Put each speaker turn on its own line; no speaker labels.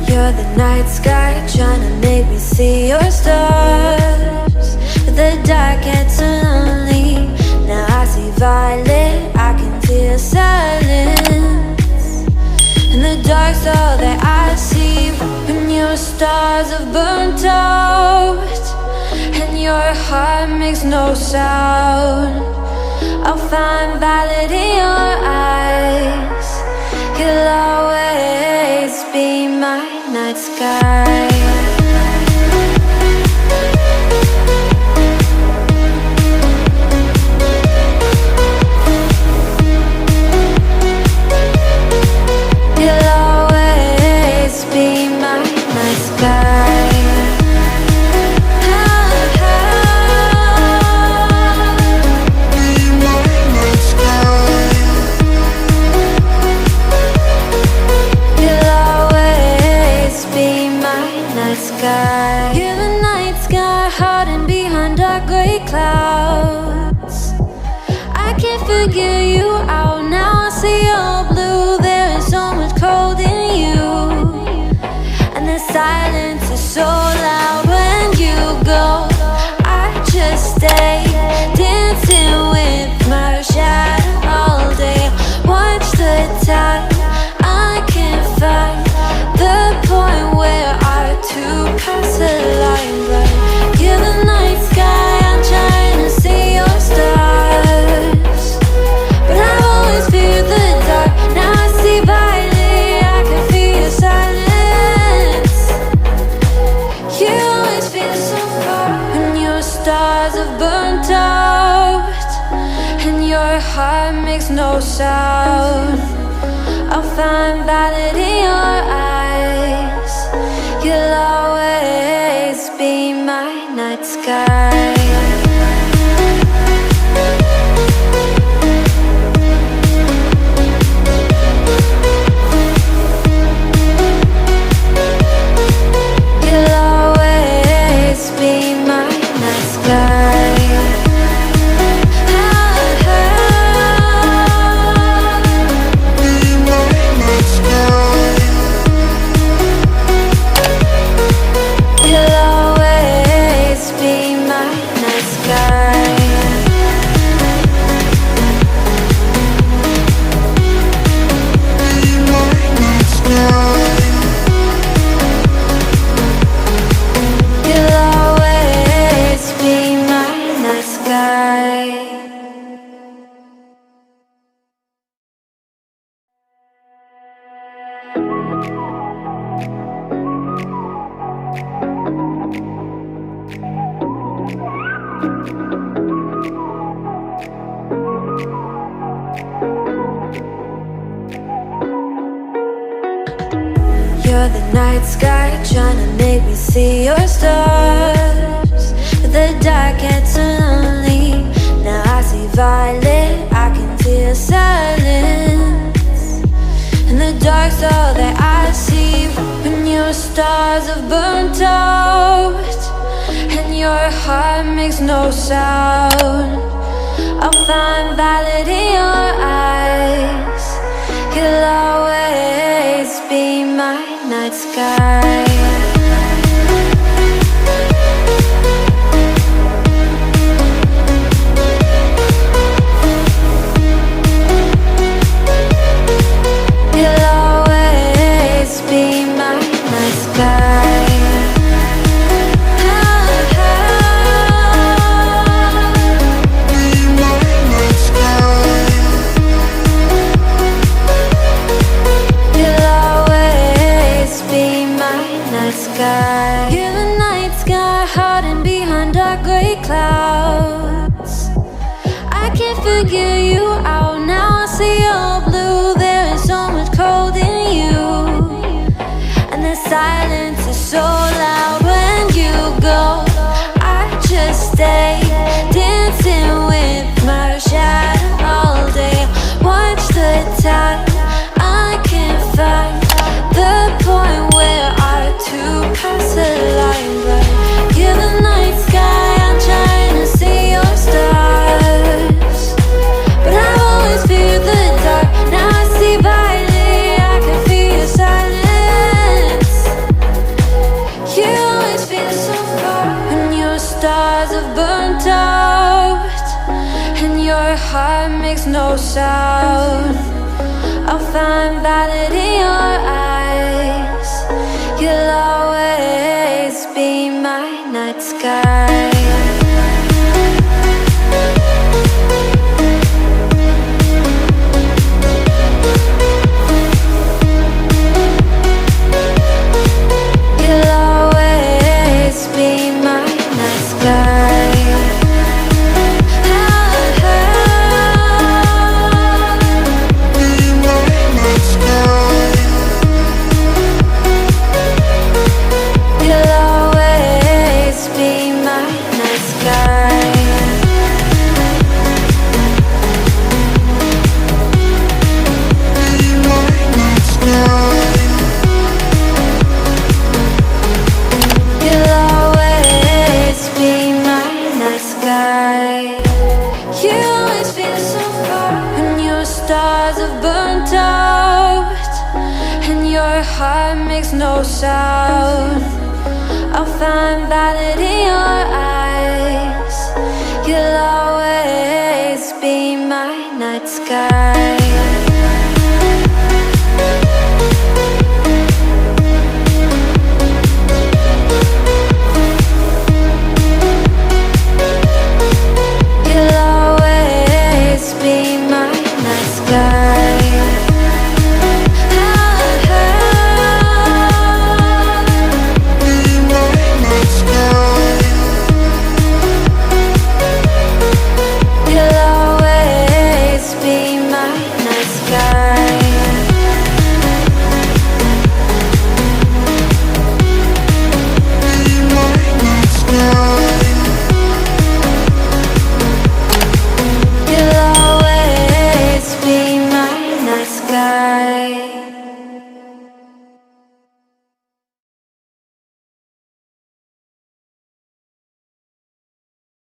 You're the night sky, trying to make me see your stars. But the dark gets so lonely. Now I see violet, I can feel silence. And the dark's all that I see. When your stars have burnt out and your heart makes no sound, I'll find violet in your eyes. You'll always be my night sky. You'll always be my night sky. You're the night sky, hiding behind dark grey clouds. I can't figure you out now. I see your blue. There is so much cold in you, and the silence is so loud when you go. I just stay dancing with my shadow all day. Watch the time. I can't find the point where our two pass the line, right? You're the night sky, I'm trying to see your stars, but I've always feared the dark. Now I see violet, I can feel your silence. You always feel so far when your stars have burnt out and your heart makes no sound. I'll find violet in your eyes. You'll always be my night sky. You'll always be my night sky. You're the night sky, trying to make me see your stars. But the dark gets so lonely. Now I see violet, I can feel silence. And the dark's all that I see. When your stars have burnt out and your heart makes no sound, I'll find violet in your eyes. You'll always be my night sky. You'll always be my night sky. You're the night sky hiding behind dark gray clouds. I can't figure you out now. I see your blue. There is so much cold in you, and the silence is so loud when you go. I just stay dancing with my shadow all day. Watch the tide. I can't find the point where to pass the line, but you're the night sky. I'm trying to see your stars, but I've always feared the dark. Now I see violet, I can feel your silence. You always feel so far when your stars have burnt out and your heart makes no sound. I'll find violet in your eyes. You'll always be my night sky. You'll always be my night sky. Heart makes no sound. I'll find violet in your eyes. You'll always be my night sky. You'll always be my night sky. You'll always be my night sky.